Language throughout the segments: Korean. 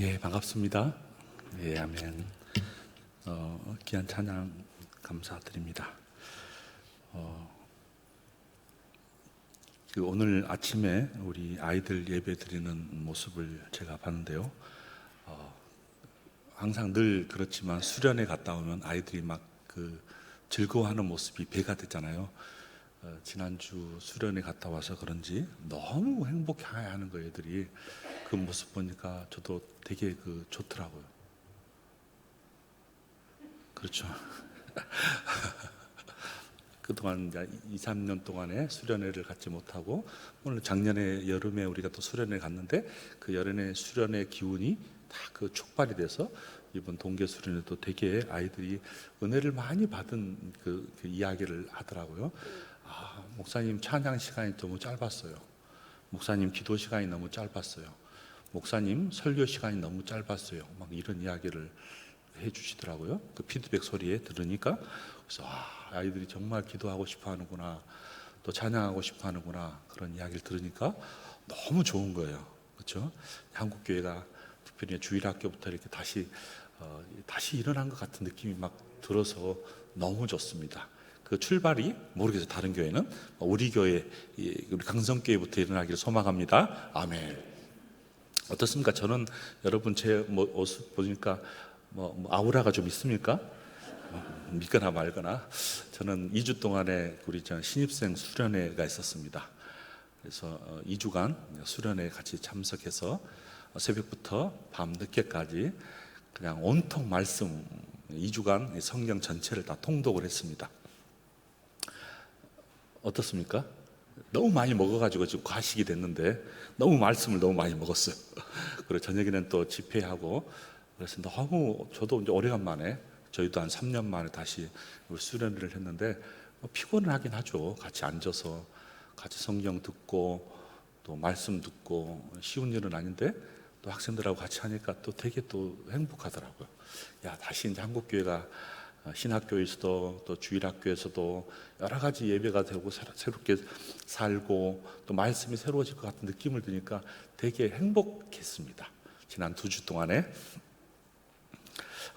예, 반갑습니다. 예, 아멘. 귀한 찬양 감사드립니다. 오늘 아침에 우리 아이들 예배 드리는 모습을 제가 봤는데요. 항상 늘 그렇지만 수련회 갔다 오면 아이들이 막 즐거워하는 모습이 배가 되잖아요. 지난주 수련회 갔다 와서 그런지 너무 행복해하는 거 애들이. 그 모습 보니까 저도 되게 좋더라고요. 그렇죠. 그동안 이제 2-3년 동안에 수련회를 갖지 못하고 오늘 작년에 여름에 우리가 또 수련회 갔는데 그 여름에 수련회 기운이 다 촉발이 돼서 이번 동계 수련회도 되게 아이들이 은혜를 많이 받은 그 이야기를 하더라고요. 목사님 찬양 시간이 너무 짧았어요. 목사님 기도 시간이 너무 짧았어요. 목사님 설교 시간이 너무 짧았어요. 막 이런 이야기를 해주시더라고요. 그 피드백 소리에 들으니까. 그래서 아이들이 정말 기도하고 싶어 하는구나, 또 찬양하고 싶어 하는구나, 그런 이야기를 들으니까 너무 좋은 거예요. 그렇죠? 한국교회가 특별히 주일학교부터 이렇게 다시 일어난 것 같은 느낌이 막 들어서 너무 좋습니다. 그 출발이 모르겠어요. 다른 교회는 우리 교회, 우리 강성교회부터 일어나기를 소망합니다. 아멘. 어떻습니까? 저는 여러분 제 모습 보니까 아우라가 좀 있습니까? 믿거나 말거나. 저는 2주 동안에 우리 신입생 수련회가 있었습니다. 그래서 2주간 수련회에 같이 참석해서 새벽부터 밤 늦게까지 그냥 온통 말씀, 2주간 성경 전체를 다 통독을 했습니다. 어떻습니까? 너무 많이 먹어가지고 지금 과식이 됐는데 너무 말씀을 너무 많이 먹었어요. 그리고 저녁에는 또 집회하고, 그래서 너무 저도 이제 오래간만에, 저희도 한 3년 만에 다시 수련회를 했는데 피곤은 하긴 하죠. 같이 앉아서 같이 성경 듣고 또 말씀 듣고 쉬운 일은 아닌데 또 학생들하고 같이 하니까 또 되게 또 행복하더라고요. 다시 이제 한국교회가 신학교에서도 또 주일학교에서도 여러 가지 예배가 되고 새롭게 살고 또 말씀이 새로워질 것 같은 느낌을 드니까 되게 행복했습니다. 지난 2주 동안에.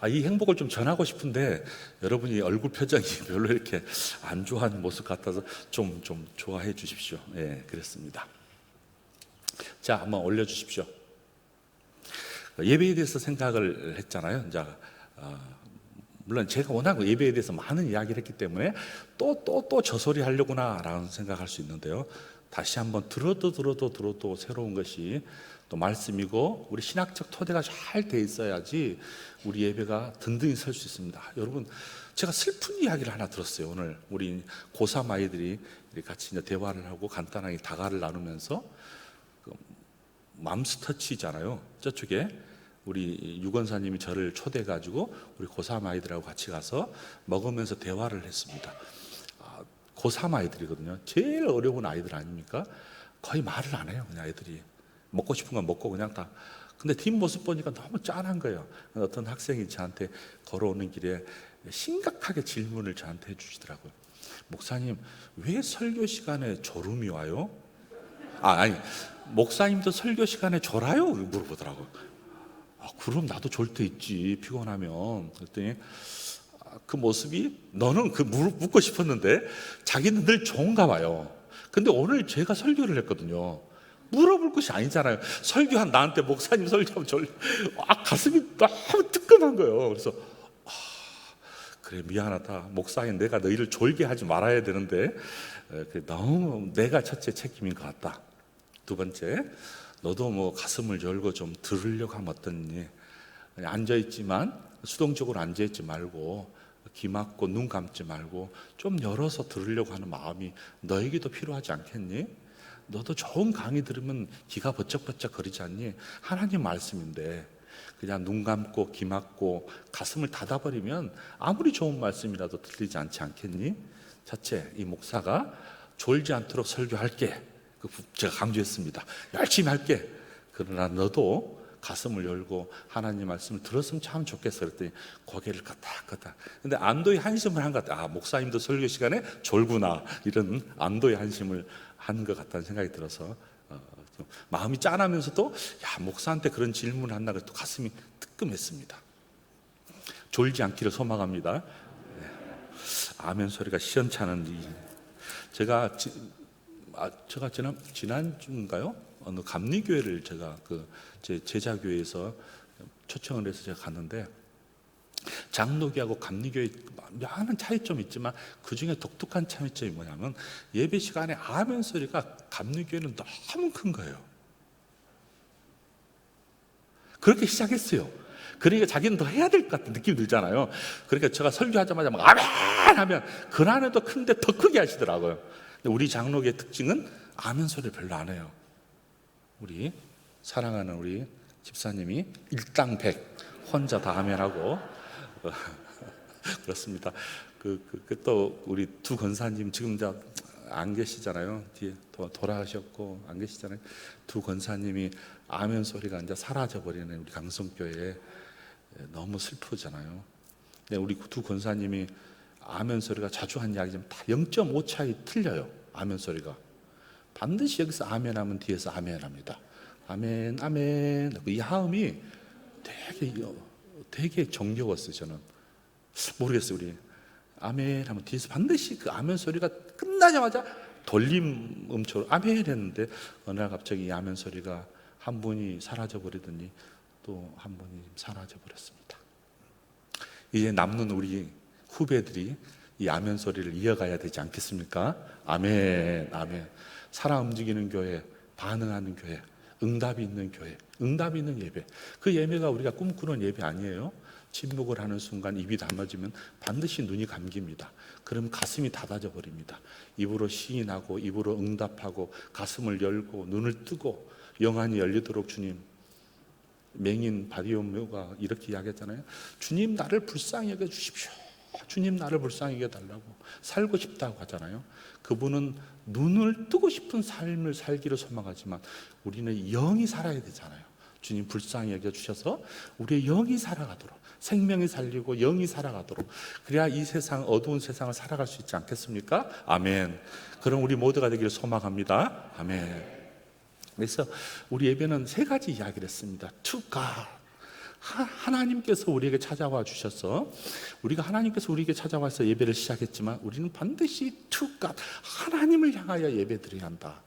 이 행복을 좀 전하고 싶은데 여러분이 얼굴 표정이 별로 이렇게 안 좋아하는 모습 같아서 좀 좋아해 주십시오. 예, 그랬습니다. 자, 한번 올려주십시오. 예배에 대해서 생각을 했잖아요. 이제 물론 제가 워낙 예배에 대해서 많은 이야기를 했기 때문에 또 저 소리 하려구나 라는 생각할 수 있는데요. 다시 한번 들어도 새로운 것이 또 말씀이고 우리 신학적 토대가 잘 돼 있어야지 우리 예배가 든든히 설 수 있습니다. 여러분, 제가 슬픈 이야기를 하나 들었어요. 오늘 우리 고3 아이들이 같이 이제 대화를 하고 간단하게 다가를 나누면서 맘스터치잖아요. 저쪽에 우리 유건사님이 저를 초대해가지고 우리 고3 아이들하고 같이 가서 먹으면서 대화를 했습니다. 고3 아이들이거든요. 제일 어려운 아이들 아닙니까? 거의 말을 안 해요. 그냥 애들이 먹고 싶은 건 먹고 그냥 다. 근데 뒷모습 보니까 너무 짠한 거예요. 어떤 학생이 저한테 걸어오는 길에 심각하게 질문을 저한테 해주시더라고요. 목사님, 왜 설교 시간에 졸음이 와요? 아니, 목사님도 설교 시간에 졸아요? 물어보더라고요. 그럼 나도 졸 때 있지, 피곤하면. 그랬더니 그 모습이, 너는 묻고 싶었는데 자기는 늘 좋은가 봐요. 근데 오늘 제가 설교를 했거든요. 물어볼 것이 아니잖아요. 설교한 나한테 목사님 설교하면 가슴이 너무 뜨끔한 거예요. 그래서 그래, 미안하다. 목사님, 내가 너희를 졸게 하지 말아야 되는데 너무 내가 첫째 책임인 것 같다. 두 번째, 너도 가슴을 열고 좀 들으려고 하면 어떠니? 앉아있지만 수동적으로 앉아있지 말고 귀 막고 눈 감지 말고 좀 열어서 들으려고 하는 마음이 너에게도 필요하지 않겠니? 너도 좋은 강의 들으면 귀가 버쩍버쩍 거리지 않니? 하나님 말씀인데 그냥 눈 감고 귀 막고 가슴을 닫아버리면 아무리 좋은 말씀이라도 들리지 않지 않겠니? 첫째, 이 목사가 졸지 않도록 설교할게. 제가 강조했습니다. 열심히 할게. 그러나 너도 가슴을 열고 하나님 말씀을 들었으면 참 좋겠어. 그랬더니 고개를 끄덕끄덕. 근데 안도의 한심을 한 것 같아요. 목사님도 설교 시간에 졸구나. 이런 안도의 한심을 한 것 같다는 생각이 들어서 마음이 짠하면서도 목사한테 그런 질문을 한다 그래서 또 가슴이 뜨끔했습니다. 졸지 않기를 소망합니다. 아멘 소리가 시원찮은지. 제가 지난주인가요? 어느 감리교회를 제가 제 제자교회에서 초청을 해서 제가 갔는데, 장로교하고 감리교회 많은 차이점이 있지만 그 중에 독특한 차이점이 뭐냐면, 예배 시간에 아멘 소리가 감리교회는 너무 큰 거예요. 그렇게 시작했어요. 그러니까 자기는 더 해야 될 것 같은 느낌이 들잖아요. 그러니까 제가 설교하자마자 막 아멘 하면 그날에도 큰데 더 크게 하시더라고요. 근데 우리 장로교의 특징은 아멘 소리를 별로 안 해요. 우리 사랑하는 우리 집사님이 일당백 혼자 다 아멘하고 그렇습니다. 또 우리 두 권사님 지금 안 계시잖아요. 뒤에 돌아가셨고 안 계시잖아요. 두 권사님이 아멘 소리가 이제 사라져 버리는 우리 강성교회에 너무 슬프잖아요. 근데 우리 두 권사님이 아멘 소리가 자주 한 이야기지만 다 0.5 차이 틀려요. 아멘 소리가 반드시 여기서 아멘 하면 뒤에서 아멘 합니다. 아멘 아멘. 이 하음이 되게 정겨웠어요. 저는 모르겠어요. 우리 아멘 하면 뒤에서 반드시 그 아멘 소리가 끝나자마자 돌림 음처럼 아멘 했는데, 어느 날 갑자기 이 아멘 소리가 한 분이 사라져 버리더니 또 한 분이 사라져 버렸습니다. 이제 남는 우리 후배들이 이 아멘 소리를 이어가야 되지 않겠습니까? 아멘 아멘. 살아 움직이는 교회, 반응하는 교회, 응답이 있는 교회, 응답이 있는 예배. 그 예배가 우리가 꿈꾸는 예배 아니에요. 침묵을 하는 순간 입이 담아지면 반드시 눈이 감깁니다. 그럼 가슴이 닫아져 버립니다. 입으로 시인하고 입으로 응답하고 가슴을 열고 눈을 뜨고 영안이 열리도록. 주님, 맹인 바리오메오가 이렇게 이야기했잖아요. 주님 나를 불쌍히 여겨 주십시오. 주님 나를 불쌍히 여겨 달라고. 살고 싶다고 하잖아요. 그분은 눈을 뜨고 싶은 삶을 살기를 소망하지만 우리는 영이 살아야 되잖아요. 주님 불쌍히 여겨 주셔서 우리의 영이 살아가도록, 생명이 살리고 영이 살아가도록, 그래야 이 세상, 어두운 세상을 살아갈 수 있지 않겠습니까? 아멘. 그럼 우리 모두가 되기를 소망합니다. 아멘. 그래서 우리 예배는 세 가지 이야기를 했습니다. To God. 하나님께서 우리에게 찾아와 주셔서, 우리가 하나님께서 우리에게 찾아와서 예배를 시작했지만 우리는 반드시 To God, 하나님을 향하여 예배 드려야 한다.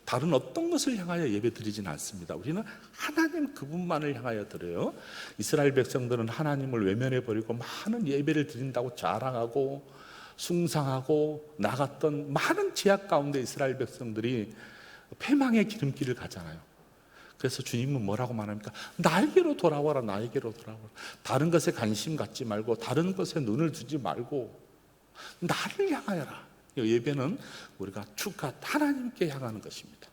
다른 어떤 것을 향하여 예배 드리지는 않습니다. 우리는 하나님 그분만을 향하여 드려요. 이스라엘 백성들은 하나님을 외면해버리고 많은 예배를 드린다고 자랑하고 숭상하고 나갔던 많은 제약 가운데 이스라엘 백성들이 패망의 기름길을 가잖아요. 그래서 주님은 뭐라고 말합니까? 나에게로 돌아와라, 나에게로 돌아와라. 다른 것에 관심 갖지 말고 다른 것에 눈을 두지 말고 나를 향하여라. 예배는 우리가 축하 하나님께 향하는 것입니다.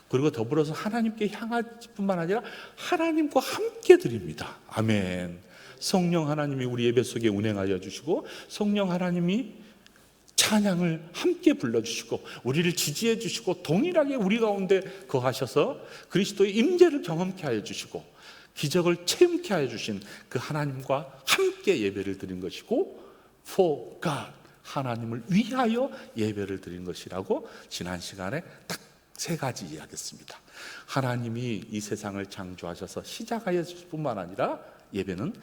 그리고 더불어서 하나님께 향할 뿐만 아니라 하나님과 함께 드립니다. 아멘. 성령 하나님이 우리 예배 속에 운행하여 주시고, 성령 하나님이 찬양을 함께 불러주시고 우리를 지지해 주시고 동일하게 우리 가운데 거하셔서 그리스도의 임재를 경험케 하여 주시고 기적을 체험케 하여 주신 그 하나님과 함께 예배를 드린 것이고, For God, 하나님을 위하여 예배를 드린 것이라고 지난 시간에 딱 세 가지 이야기했습니다. 하나님이 이 세상을 창조하셔서 시작하였을 뿐만 아니라 예배는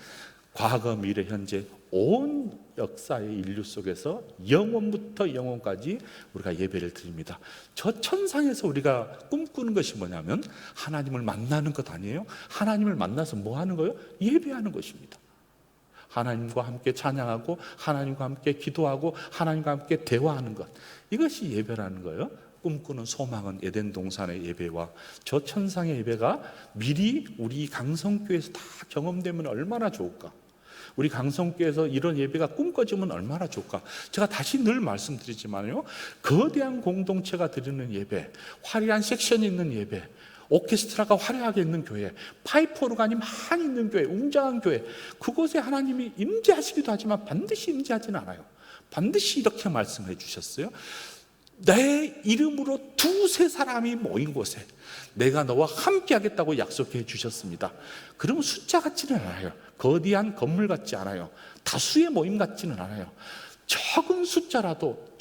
과거, 미래, 현재 온 역사의 인류 속에서 영원부터 영원까지 우리가 예배를 드립니다. 저 천상에서 우리가 꿈꾸는 것이 뭐냐면 하나님을 만나는 것 아니에요? 하나님을 만나서 뭐 하는 거예요? 예배하는 것입니다. 하나님과 함께 찬양하고 하나님과 함께 기도하고 하나님과 함께 대화하는 것, 이것이 예배라는 거예요. 꿈꾸는 소망은 에덴 동산의 예배와 저 천상의 예배가 미리 우리 강성교회에서 다 경험되면 얼마나 좋을까? 우리 강성교회에서 이런 예배가 꿈꿔지면 얼마나 좋을까? 제가 다시 늘 말씀드리지만요, 거대한 공동체가 드리는 예배, 화려한 섹션이 있는 예배, 오케스트라가 화려하게 있는 교회, 파이프 오르간이 많이 있는 교회, 웅장한 교회, 그곳에 하나님이 임재하시기도 하지만 반드시 임재하지는 않아요. 반드시 이렇게 말씀해 주셨어요. 내 이름으로 두세 사람이 모인 곳에 내가 너와 함께 하겠다고 약속해 주셨습니다. 그러면 숫자 같지는 않아요. 거대한 건물 같지 않아요. 다수의 모임 같지는 않아요. 적은 숫자라도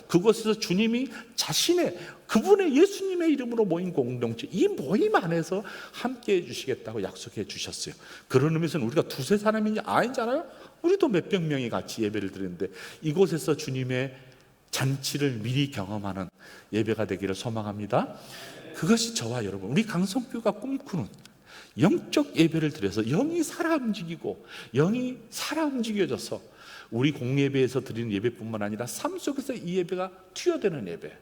그곳에서 주님이 자신의 그분의 예수님의 이름으로 모인 공동체, 이 모임 안에서 함께 해주시겠다고 약속해 주셨어요. 그런 의미에서는 우리가 두세 사람이 아니잖아요. 우리도 몇백 명이 같이 예배를 드리는데 이곳에서 주님의 잔치를 미리 경험하는 예배가 되기를 소망합니다. 그것이 저와 여러분, 우리 강성교가 꿈꾸는 영적 예배를 드려서 영이 살아 움직이고 영이 살아 움직여져서 우리 공예배에서 드리는 예배뿐만 아니라 삶 속에서 이 예배가 튀어대는 예배.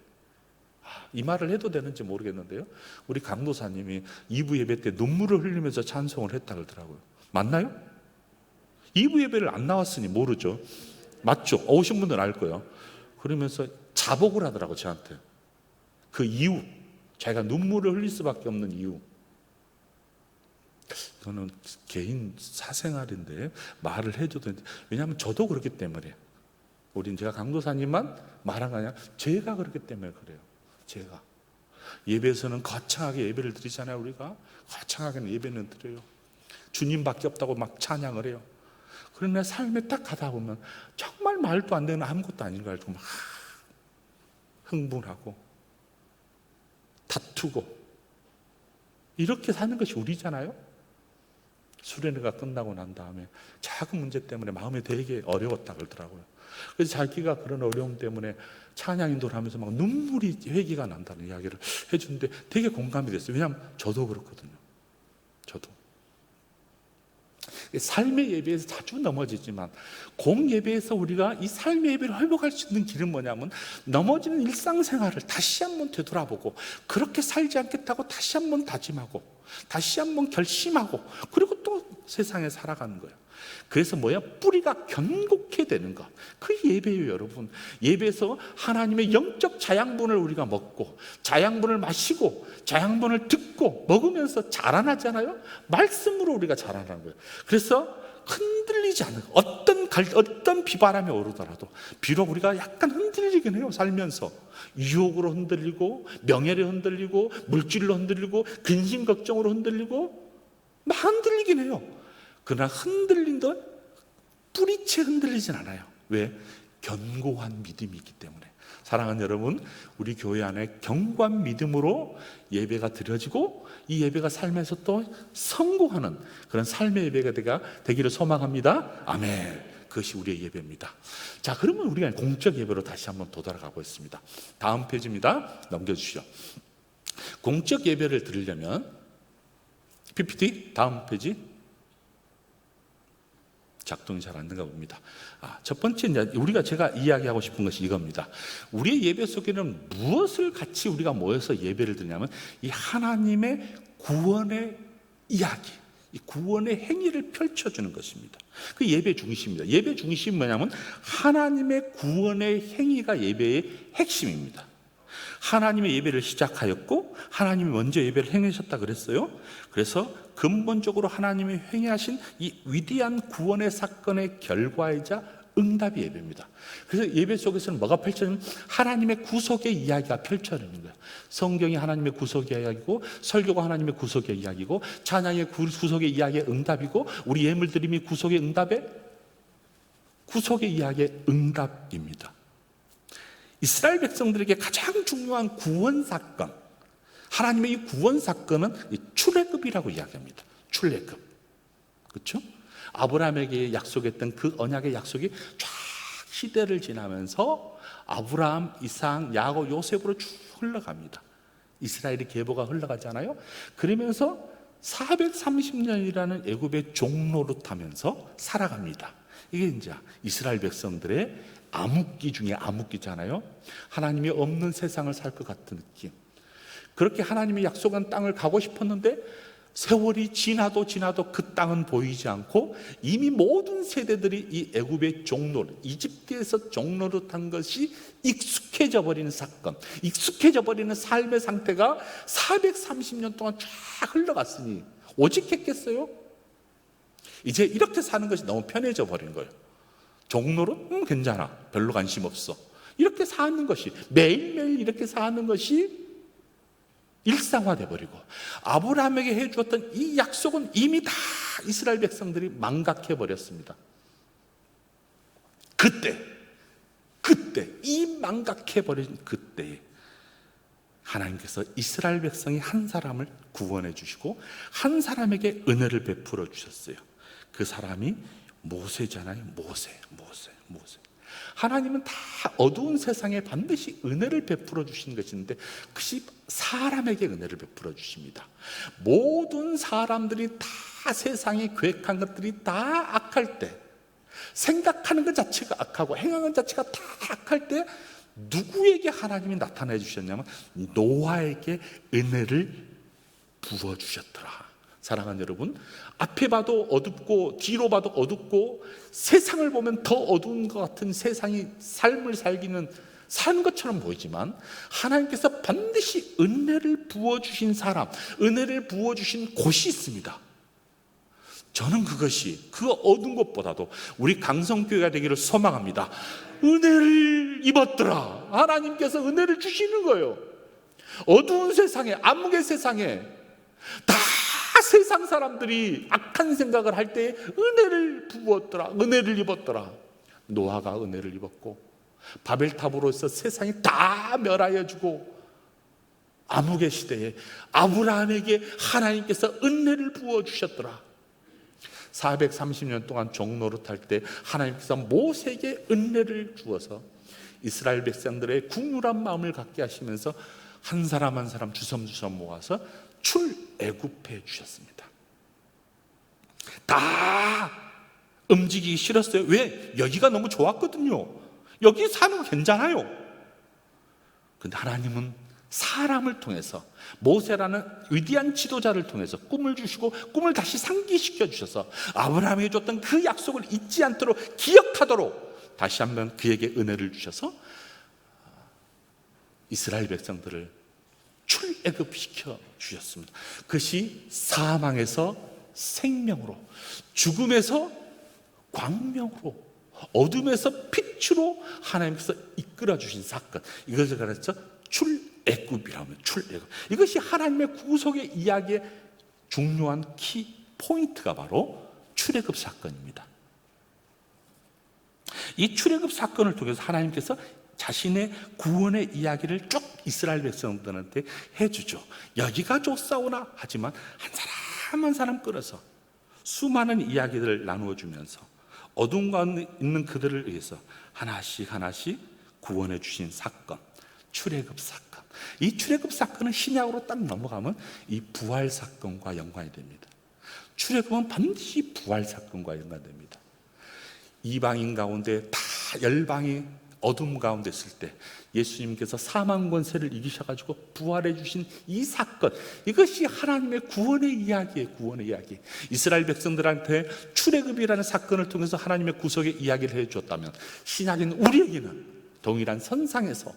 이 말을 해도 되는지 모르겠는데요, 우리 강도사님이 2부 예배 때 눈물을 흘리면서 찬송을 했다 그러더라고요. 맞나요? 2부 예배를 안 나왔으니 모르죠. 맞죠? 오신 분들은 알 거예요. 그러면서 자복을 하더라고 저한테. 그 이유, 자기가 눈물을 흘릴 수밖에 없는 이유, 이거는 개인 사생활인데 말을 해줘도 되는데, 왜냐하면 저도 그렇기 때문에. 우린 제가 강도사님만 말한 거 아니라 제가 그렇기 때문에 그래요. 제가 예배에서는 거창하게 예배를 드리잖아요. 우리가 거창하게 예배는 드려요. 주님밖에 없다고 막 찬양을 해요. 그러나 삶에 딱 가다 보면 정말 말도 안 되는 아무것도 아닌 걸 알고 막 흥분하고 다투고 이렇게 사는 것이 우리잖아요. 수련회가 끝나고 난 다음에 작은 문제 때문에 마음이 되게 어려웠다 그러더라고요. 그래서 자기가 그런 어려움 때문에 찬양 인도를 하면서 막 눈물이 회개가 난다는 이야기를 해주는데 되게 공감이 됐어요. 왜냐하면 저도 그렇거든요. 저도 삶의 예배에서 자주 넘어지지만 공예배에서 우리가 이 삶의 예배를 회복할 수 있는 길은 뭐냐면, 넘어지는 일상생활을 다시 한번 되돌아보고 그렇게 살지 않겠다고 다시 한번 다짐하고 다시 한번 결심하고 그리고 또 세상에 살아가는 거예요. 그래서 뿌리가 견고케 되는 것, 그 예배예요. 여러분, 예배에서 하나님의 영적 자양분을 우리가 먹고 자양분을 마시고 자양분을 듣고 먹으면서 자라나잖아요. 말씀으로 우리가 자라나는 거예요. 그래서 흔들리지 않는, 어떤 비바람이 오르더라도 비록 우리가 약간 흔들리긴 해요. 살면서 유혹으로 흔들리고 명예로 흔들리고 물질로 흔들리고 근심 걱정으로 흔들리고 막 흔들리긴 해요. 그러나 흔들린다 뿌리채 흔들리진 않아요. 왜? 견고한 믿음이 있기 때문에. 사랑하는 여러분, 우리 교회 안에 견고한 믿음으로 예배가 드려지고 이 예배가 삶에서 또 성공하는 그런 삶의 예배가 되기를 소망합니다. 아멘. 그것이 우리의 예배입니다. 자, 그러면 우리가 공적 예배로 다시 한번 되돌아가고 있습니다. 다음 페이지입니다. 넘겨주시죠. 공적 예배를 드리려면 PPT 다음 페이지. 작동이 잘 안 되는가 봅니다. 첫 번째, 제가 이야기하고 싶은 것이 이겁니다. 우리의 예배 속에는 무엇을 같이 우리가 모여서 예배를 드리냐면 이 하나님의 구원의 이야기, 이 구원의 행위를 펼쳐주는 것입니다. 그 예배 중심입니다. 예배 중심이 뭐냐면 하나님의 구원의 행위가 예배의 핵심입니다. 하나님의 예배를 시작하였고 하나님이 먼저 예배를 행하셨다 그랬어요. 그래서 근본적으로 하나님이 행하신 이 위대한 구원의 사건의 결과이자 응답이 예배입니다. 그래서 예배 속에서는 뭐가 펼쳐지면 하나님의 구속의 이야기가 펼쳐지는 거예요. 성경이 하나님의 구속의 이야기고 설교가 하나님의 구속의 이야기고 찬양의 구속의 이야기의 응답이고 우리 예물드림이 구속의 이야기의 응답입니다. 이스라엘 백성들에게 가장 중요한 구원 사건, 하나님의 이 구원 사건은 이 출애굽이라고 이야기합니다. 출애굽, 그렇죠? 아브라함에게 약속했던 그 언약의 약속이 쫙 시대를 지나면서 아브라함, 이삭, 야곱, 요셉으로 쭉 흘러갑니다. 이스라엘의 계보가 흘러가잖아요. 그러면서 430년이라는 애굽의 종노릇하면서 살아갑니다. 이게 이제 이스라엘 백성들의 암흑기 중에 암흑기잖아요. 하나님이 없는 세상을 살 것 같은 느낌. 그렇게 하나님이 약속한 땅을 가고 싶었는데 세월이 지나도 그 땅은 보이지 않고 이미 모든 세대들이 이 애굽의 종노릇, 이집트에서 종노릇한 것이 익숙해져 버리는 사건, 익숙해져 버리는 삶의 상태가 430년 동안 쫙 흘러갔으니 오직했겠어요? 이제 이렇게 사는 것이 너무 편해져 버린 거예요. 종노릇? 괜찮아. 별로 관심 없어. 이렇게 사는 것이, 매일매일 이렇게 사는 것이 일상화돼 버리고 아브라함에게 해주었던 이 약속은 이미 다 이스라엘 백성들이 망각해 버렸습니다. 그때 이 망각해버린 그때에 하나님께서 이스라엘 백성이 한 사람을 구원해 주시고 한 사람에게 은혜를 베풀어 주셨어요. 그 사람이 모세잖아요. 모세. 하나님은 다 어두운 세상에 반드시 은혜를 베풀어 주신 것인데 그것이 사람에게 은혜를 베풀어 주십니다. 모든 사람들이 다 세상이 계획한 것들이 다 악할 때, 생각하는 것 자체가 악하고 행하는 것 자체가 다 악할 때 누구에게 하나님이 나타내 주셨냐면 노아에게 은혜를 부어 주셨더라. 사랑하는 여러분, 앞에 봐도 어둡고 뒤로 봐도 어둡고 세상을 보면 더 어두운 것 같은 세상이 삶을 사는 것처럼 보이지만 하나님께서 반드시 은혜를 부어주신 사람, 은혜를 부어주신 곳이 있습니다. 저는 그것이 그 어두운 것보다도 우리 강성교회가 되기를 소망합니다. 은혜를 입었더라. 하나님께서 은혜를 주시는 거예요. 어두운 세상에, 암흑의 세상에 다 세상 사람들이 악한 생각을 할 때 은혜를 부었더라. 은혜를 입었더라. 노아가 은혜를 입었고 바벨탑으로서 세상이 다 멸하여 주고 암흑의 시대에 아브라함에게 하나님께서 은혜를 부어주셨더라. 430년 동안 종노릇할 때 하나님께서 모세에게 은혜를 주어서 이스라엘 백성들의 국률한 마음을 갖게 하시면서 한 사람 한 사람 주섬주섬 모아서 출애굽해 주셨습니다. 다 움직이기 싫었어요. 왜? 여기가 너무 좋았거든요. 여기 사는 거 괜찮아요. 근데 하나님은 사람을 통해서 모세라는 위대한 지도자를 통해서 꿈을 주시고 꿈을 다시 상기시켜 주셔서 아브라함에게 줬던 그 약속을 잊지 않도록 기억하도록 다시 한번 그에게 은혜를 주셔서 이스라엘 백성들을 출애굽시켜 주셨습니다. 그것이 사망에서 생명으로, 죽음에서 광명으로, 어둠에서 빛으로 하나님께서 이끌어 주신 사건, 이것을 가르쳐 출애굽이라고 합니다. 출애굽. 이것이 하나님의 구속의 이야기의 중요한 키 포인트가 바로 출애굽 사건입니다. 이 출애굽 사건을 통해서 하나님께서 자신의 구원의 이야기를 쭉 이스라엘 백성들한테 해주죠. 여기가 좋사오나 하지만 한 사람 한 사람 끌어서 수많은 이야기들을 나누어 주면서 어둠 가운데 있는 그들을 위해서 하나씩 하나씩 구원해 주신 사건, 출애굽 사건. 이 출애굽 사건은 신약으로 딱 넘어가면 이 부활 사건과 연관이 됩니다. 출애굽은 반드시 부활 사건과 연관됩니다. 이방인 가운데 다 열방이 어둠 가운데 있을 때 예수님께서 사망 권세를 이기셔가지고 부활해 주신 이 사건, 이것이 하나님의 구원의 이야기예요. 구원의 이야기. 이스라엘 백성들한테 출애굽이라는 사건을 통해서 하나님의 구속의 이야기를 해주었다면 신약인 우리에게는 동일한 선상에서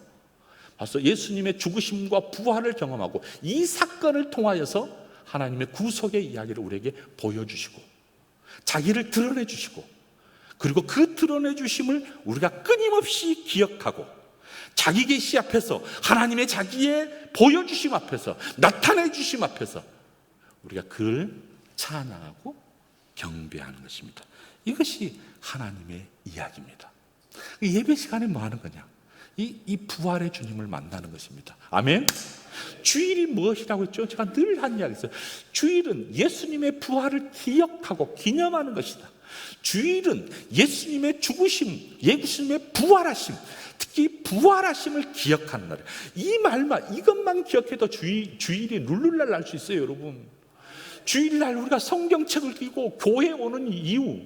벌써 예수님의 죽으심과 부활을 경험하고 이 사건을 통하여서 하나님의 구속의 이야기를 우리에게 보여주시고 자기를 드러내 주시고, 그리고 그 드러내 주심을 우리가 끊임없이 기억하고 자기 계시 앞에서, 하나님의 자기의 보여주심 앞에서, 나타내 주심 앞에서 우리가 그를 찬양하고 경배하는 것입니다. 이것이 하나님의 이야기입니다. 예배 시간에 뭐 하는 거냐? 이 부활의 주님을 만나는 것입니다. 아멘. 주일이 무엇이라고 했죠? 제가 늘 한 이야기 있어요. 주일은 예수님의 부활을 기억하고 기념하는 것이다. 주일은 예수님의 죽으심, 예수님의 부활하심, 특히 부활하심을 기억하는 날. 이 말만, 이것만 기억해도 주일이 룰루랄 날 수 있어요, 여러분. 주일날 우리가 성경책을 들고 교회에 오는 이유,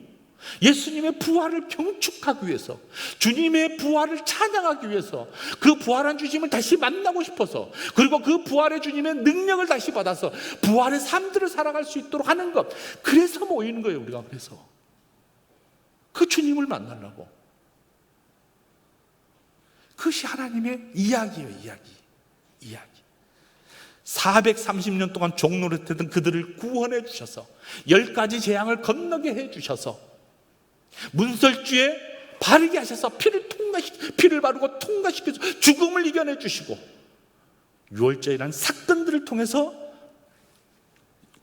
예수님의 부활을 경축하기 위해서, 주님의 부활을 찬양하기 위해서, 그 부활한 주님을 다시 만나고 싶어서, 그리고 그 부활의 주님의 능력을 다시 받아서 부활의 삶들을 살아갈 수 있도록 하는 것. 그래서 모이는 거예요, 우리가. 그래서 그 주님을 만나려고. 그것이 하나님의 이야기예요. 이야기. 430년 동안 종노릇했던 그들을 구원해 주셔서 10가지 재앙을 건너게 해 주셔서 문설주에 바르게 하셔서 피를 바르고 통과시켜서 죽음을 이겨내 주시고, 유월절이라는 사건들을 통해서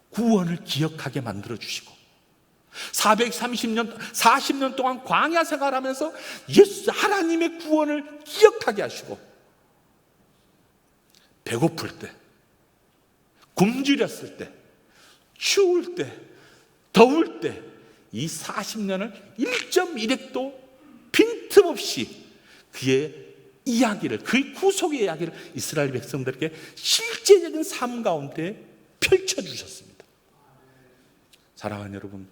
구원을 기억하게 만들어 주시고, 430년, 40년 동안 광야 생활하면서 예수 하나님의 구원을 기억하게 하시고, 배고플 때, 굶주렸을 때, 추울 때, 더울 때, 이 40년을 1.1핵도 빈틈없이 그의 이야기를, 그의 구속의 이야기를 이스라엘 백성들에게 실제적인 삶 가운데 펼쳐주셨습니다. 사랑하는 여러분,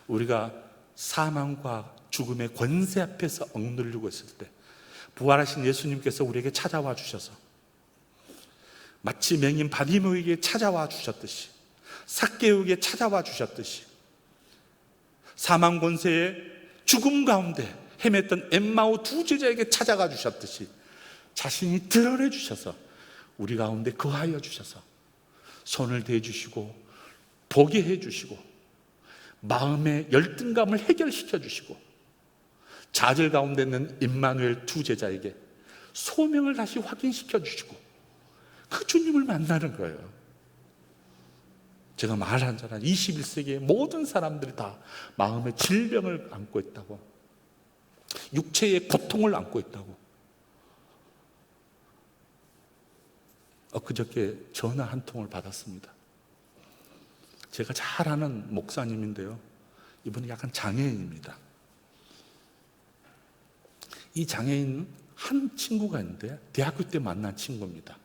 우리가 사망과 죽음의 권세 앞에서 억누르고 있을 때 부활하신 예수님께서 우리에게 찾아와 주셔서 마치 맹인 바디모에게 찾아와 주셨듯이, 삭개오에게 찾아와 주셨듯이, 사망 권세의 죽음 가운데 헤맸던 엠마오 두 제자에게 찾아가 주셨듯이 자신이 드러내 주셔서 우리 가운데 거하여 주셔서 손을 대주시고 보게 해주시고 마음의 열등감을 해결시켜 주시고 좌절 가운데 있는 임마누엘 두 제자에게 소명을 다시 확인시켜 주시고 그 주님을 만나는 거예요. 제가 말하잖아요. 21세기의 모든 사람들이 다 마음의 질병을 안고 있다고, 육체의 고통을 안고 있다고. 엊그저께 전화 한 통을 받았습니다. 제가 잘 아는 목사님인데요, 이분이 약간 장애인입니다. 이 장애인 한 친구가 있는데 대학교 때 만난 친구입니다.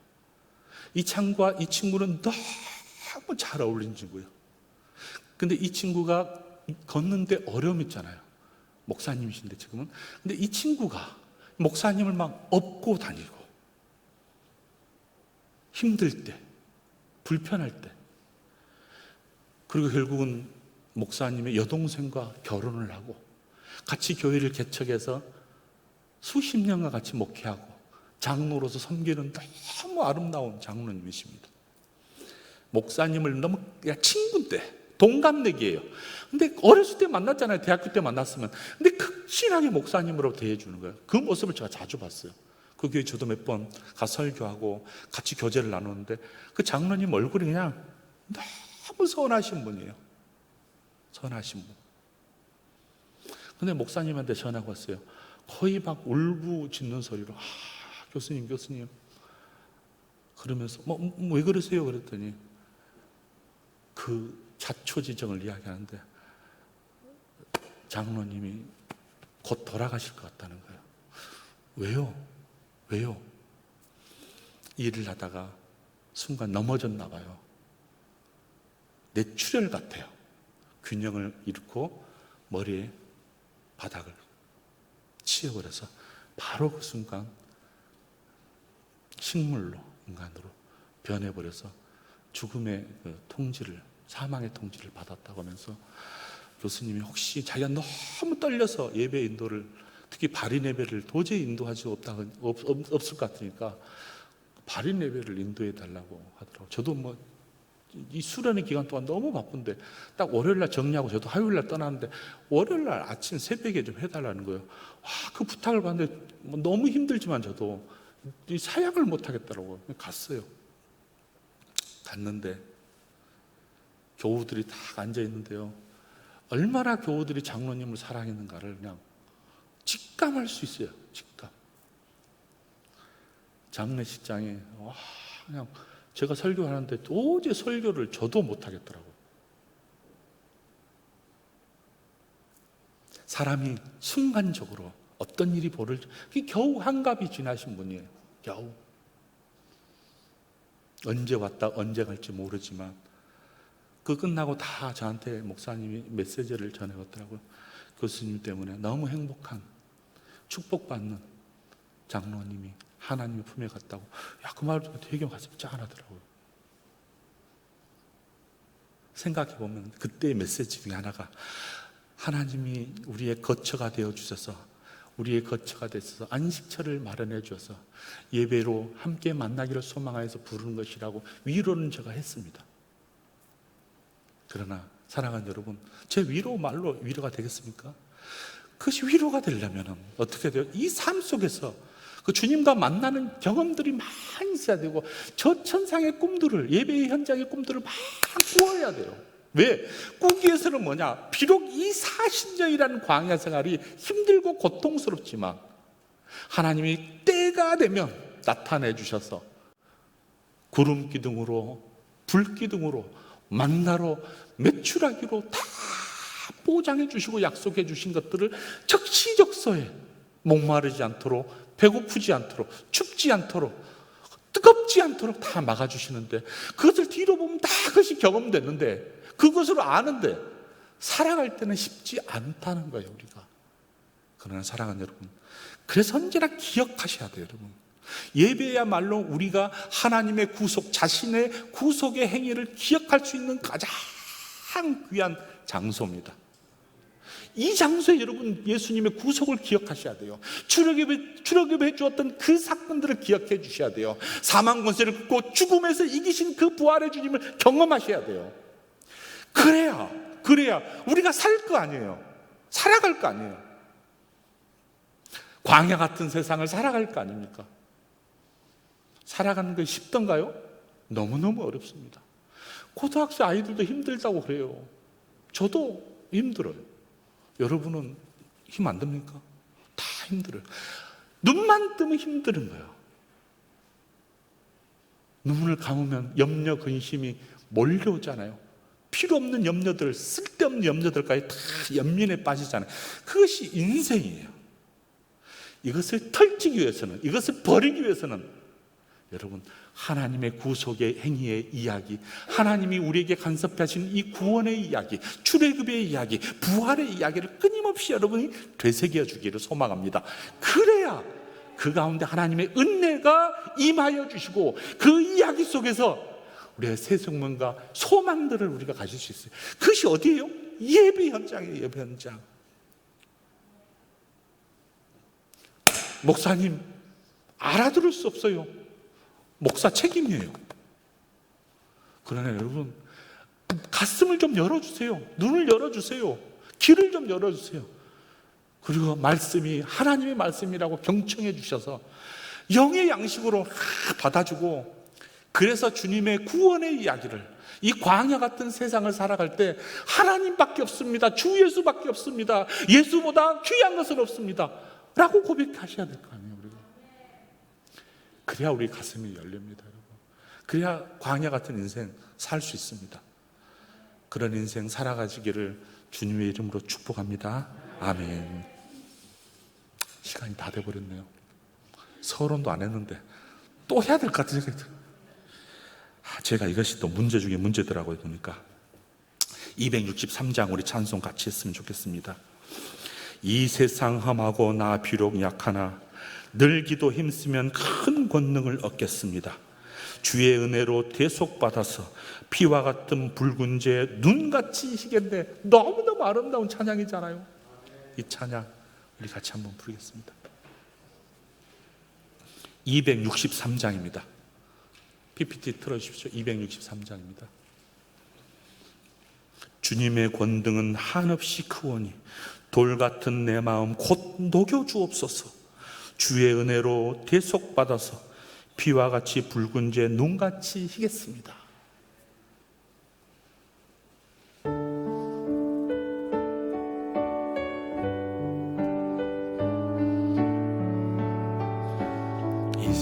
이 친구는 너무 잘 어울리는 친구예요. 근데 이 친구가 걷는데 어려움 있잖아요. 목사님이신데 지금은. 근데 이 친구가 목사님을 막 업고 다니고, 힘들 때, 불편할 때, 그리고 결국은 목사님의 여동생과 결혼을 하고 같이 교회를 개척해서 수십 년간 같이 목회하고 장로로서 섬기는 너무 아름다운 장로님이십니다. 목사님을 너무 그냥 친구 때, 동갑내기예요. 근데 어렸을 때 만났잖아요. 대학교 때 만났으면. 근데 극진하게 목사님으로 대해주는 거예요. 그 모습을 제가 자주 봤어요. 그 교회 저도 몇 번 가서 설교하고 같이 교제를 나누는데 그 장로님 얼굴이 그냥 너무 선하신 분이에요. 선하신 분. 근데 목사님한테 전화가 왔어요. 거의 막 울부짖는 소리로, 교수님 그러면서 왜 그러세요? 그랬더니 그 자초지정을 이야기하는데 장로님이 곧 돌아가실 것 같다는 거예요. 왜요? 일을 하다가 순간 넘어졌나 봐요. 뇌출혈 같아요. 균형을 잃고 머리에 바닥을 치워버려서 바로 그 순간 식물로, 인간으로 변해버려서 죽음의 통지를, 사망의 통지를 받았다고 하면서 교수님이 혹시 자기가 너무 떨려서 예배 인도를, 특히 발인 예배를 도저히 인도할 수 없을 것 같으니까 발인 예배를 인도해 달라고 하더라고요. 저도 이 수련의 기간 동안 너무 바쁜데 딱 월요일날 정리하고 저도 화요일날 떠나는데 월요일날 아침 새벽에 좀 해달라는 거예요. 그 부탁을 받는데 너무 힘들지만 저도 이 사약을 못 하겠더라고요. 갔어요. 갔는데 교우들이 다 앉아 있는데요, 얼마나 교우들이 장로님을 사랑했는가를 그냥 직감할 수 있어요. 직감. 장례식장에 그냥 제가 설교하는데 도저히 설교를 저도 못 하겠더라고요. 사람이 순간적으로 어떤 일이 벌어질지, 겨우 한갑이 지나신 분이에요. 겨우. 언제 왔다 언제 갈지 모르지만 그 끝나고 다 저한테 목사님이 메시지를 전해왔더라고요. 교수님 때문에 너무 행복한, 축복받는 장로님이 하나님의 품에 갔다고. 그 말을 듣고 되게 가슴이 짠하더라고요. 생각해보면 그때의 메시지 중에 하나가, 하나님이 우리의 거처가 되어주셔서, 우리의 거처가 되셔서 안식처를 마련해 주셔서 예배로 함께 만나기를 소망하여서 부르는 것이라고 위로는 제가 했습니다. 그러나 사랑하는 여러분, 제 위로 말로 위로가 되겠습니까? 그것이 위로가 되려면 어떻게 돼요? 이 삶 속에서 그 주님과 만나는 경험들이 많이 있어야 되고, 저 천상의 꿈들을, 예배의 현장의 꿈들을 막 꾸어야 돼요. 왜? 꾸기에서는 뭐냐? 비록 이 40년이라는 광야 생활이 힘들고 고통스럽지만 하나님이 때가 되면 나타내 주셔서 구름 기둥으로, 불 기둥으로, 만나로, 메추라기로 다 보장해 주시고 약속해 주신 것들을 적시적소에 목마르지 않도록, 배고프지 않도록, 춥지 않도록, 뜨겁지 않도록 다 막아주시는데, 그것을 뒤로 보면 다 그것이 경험됐는데, 그것으로 아는데 살아갈 때는 쉽지 않다는 거예요, 우리가. 그러나 사랑하는 여러분, 그래서 언제나 기억하셔야 돼요, 여러분. 예배야말로 우리가 하나님의 구속, 자신의 구속의 행위를 기억할 수 있는 가장 귀한 장소입니다. 이 장소에 여러분 예수님의 구속을 기억하셔야 돼요. 출애굽해 주었던 그 사건들을 기억해 주셔야 돼요. 사망 권세를 긋고 죽음에서 이기신 그 부활의 주님을 경험하셔야 돼요. 그래야 우리가 살 거 아니에요. 살아갈 거 아니에요. 광야 같은 세상을 살아갈 거 아닙니까? 살아가는 게 쉽던가요? 너무너무 어렵습니다. 고등학생 아이들도 힘들다고 그래요. 저도 힘들어요. 여러분은 힘 안 듭니까? 다 힘들어요. 눈만 뜨면 힘든 거예요. 눈을 감으면 염려, 근심이 몰려오잖아요. 필요 없는 염려들, 쓸데없는 염려들까지 다 연민에 빠지잖아요. 그것이 인생이에요. 이것을 털치기 위해서는, 이것을 버리기 위해서는 여러분, 하나님의 구속의 행위의 이야기, 하나님이 우리에게 간섭하신 이 구원의 이야기, 출애굽의 이야기, 부활의 이야기를 끊임없이 여러분이 되새겨 주기를 소망합니다. 그래야 그 가운데 하나님의 은혜가 임하여 주시고 그 이야기 속에서 우리의 새 생명과 소망들을 우리가 가질 수 있어요. 그것이 어디예요? 예배 현장이에요. 예배 현장. 목사님, 알아들을 수 없어요. 목사 책임이에요. 그러나 여러분, 가슴을 좀 열어주세요. 눈을 열어주세요. 귀를 좀 열어주세요. 그리고 말씀이 하나님의 말씀이라고 경청해 주셔서 영의 양식으로 받아주고, 그래서 주님의 구원의 이야기를, 이 광야 같은 세상을 살아갈 때 하나님밖에 없습니다, 주 예수밖에 없습니다, 예수보다 귀한 것은 없습니다 라고 고백하셔야 될 거 아니에요. 우리가. 그래야 우리 가슴이 열립니다, 여러분. 그래야 광야 같은 인생 살 수 있습니다. 그런 인생 살아가시기를 주님의 이름으로 축복합니다. 아멘. 시간이 다 돼버렸네요. 서론도 안 했는데 또 해야 될 것 같은 생각이 들어요. 제가 이것이 또 문제 중에 문제더라고요. 보니까 263장 우리 찬송 같이 했으면 좋겠습니다. 이 세상 험하고 나 비록 약하나 늘기도 힘쓰면 큰 권능을 얻겠습니다. 주의 은혜로 대속받아서 피와 같은 붉은 죄 눈같이 희겠네. 너무너무 아름다운 찬양이잖아요. 이 찬양 우리 같이 한번 부르겠습니다. 263장입니다. PPT 틀어주십시오. 263장입니다. 주님의 권능은 한없이 크오니 돌같은 내 마음 곧 녹여주옵소서. 주의 은혜로 대속받아서 피와 같이 붉은 죄 눈같이 희겠습니다. 이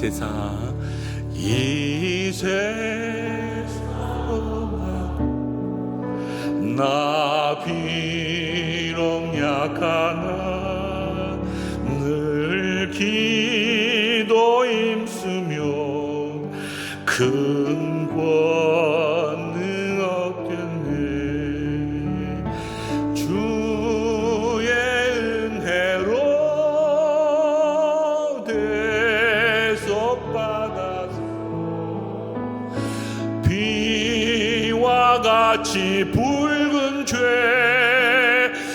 세상 나 비록 약하나 늘 기도 힘쓰며 큰 권능 얻겠네. 주의 은혜로 대속받아서 피와 같이 붉은 죄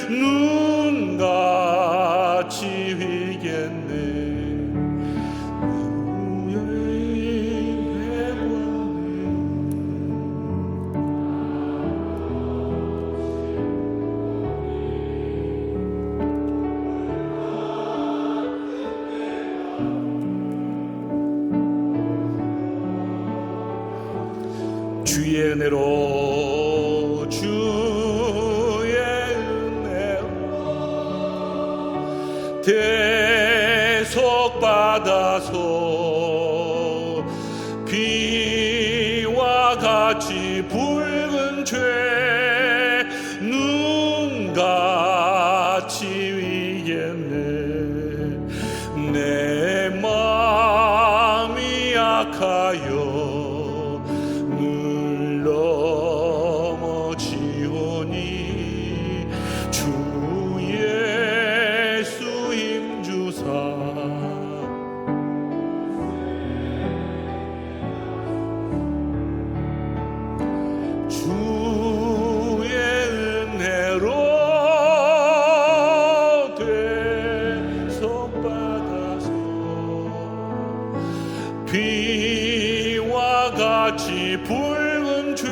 눈같이 희겠네. 주의 은혜로 주의 대속받아서 비와 같이 붉은 죄 눈같이 위겠네. 내 마음이 약하여 늘 넘어지오니 주 예수 힘주사 주의 은혜로 대속받아서 비와 같이 붉은 죄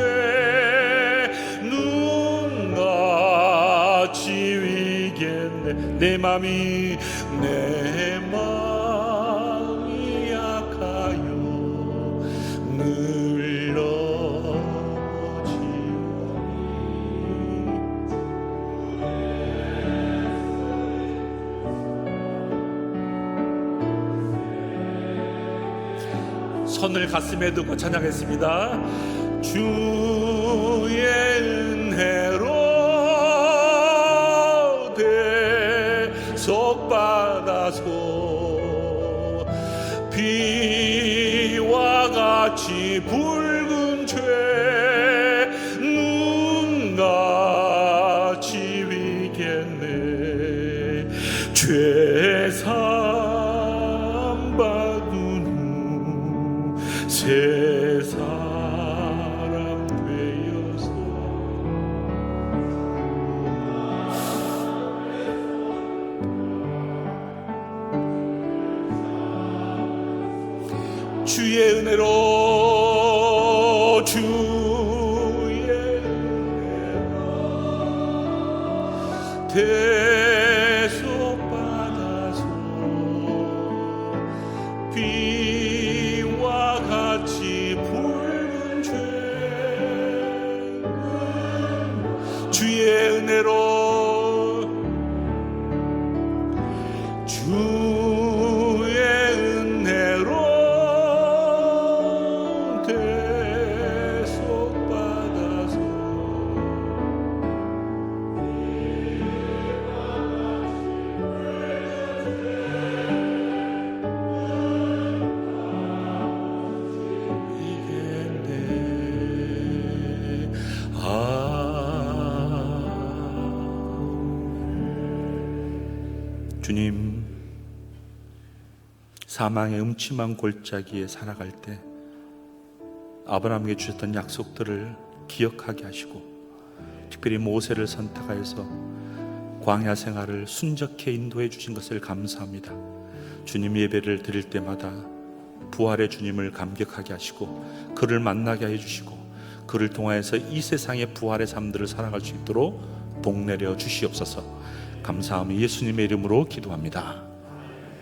눈같이 위겠네. 내 맘이 약하여 늘 손을 가슴에 두고 찬양했습니다. 주의 은혜로 대속받아서 비와 같이 붉은 죄 눈같이 위겠네. 죄사함 받은 후 새 사람 되어서 주의 은혜로 대속받아서 비와 같이 붉은 죄 주의 은혜로 주님, 사망의 음침한 골짜기에 살아갈 때 아브라함에게 주셨던 약속들을 기억하게 하시고 특별히 모세를 선택하여서 광야 생활을 순적해 인도해 주신 것을 감사합니다. 주님 예배를 드릴 때마다 부활의 주님을 감격하게 하시고 그를 만나게 해주시고 그를 통하여서 이 세상의 부활의 삶들을 살아갈 수 있도록 복 내려 주시옵소서. 감사하며 예수님의 이름으로 기도합니다.